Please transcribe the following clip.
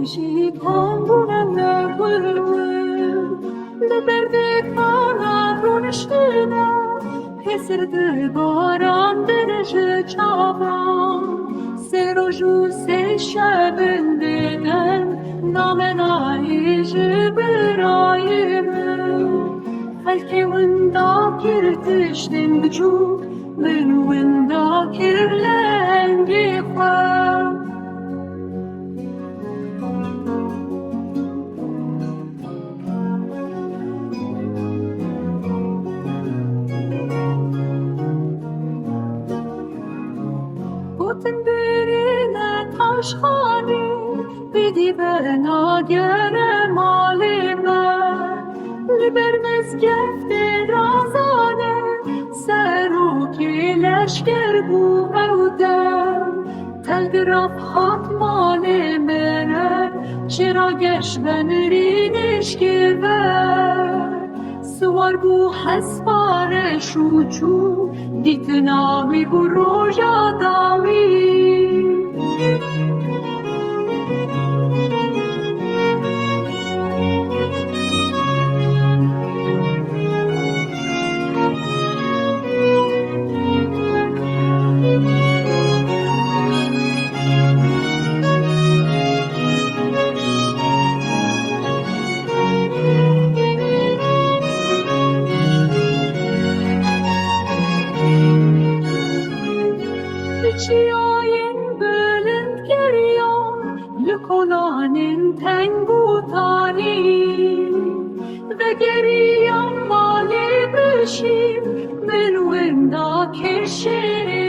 جی پامبونم نبود لبرد کارا رونشتنم پسر باران درجه چابان سر و جو سه شبندگم نام نایج برای من هلکی وندا کرتشتم بجو من وندا کرلنگی خواه بوتن برینه تاشخانی بیدی به ناگر مالی من لبر مزگفت رازانه سروکی لشکر بو اودم تلگراف خط مال منه چراگش بنرینش گیور سوار بو حسبار شوچو دیت نامی بو روژا دامی چیاین بلند گریان لکنانین تنگو تانی و گریان مالی بشیم من وندا کشیر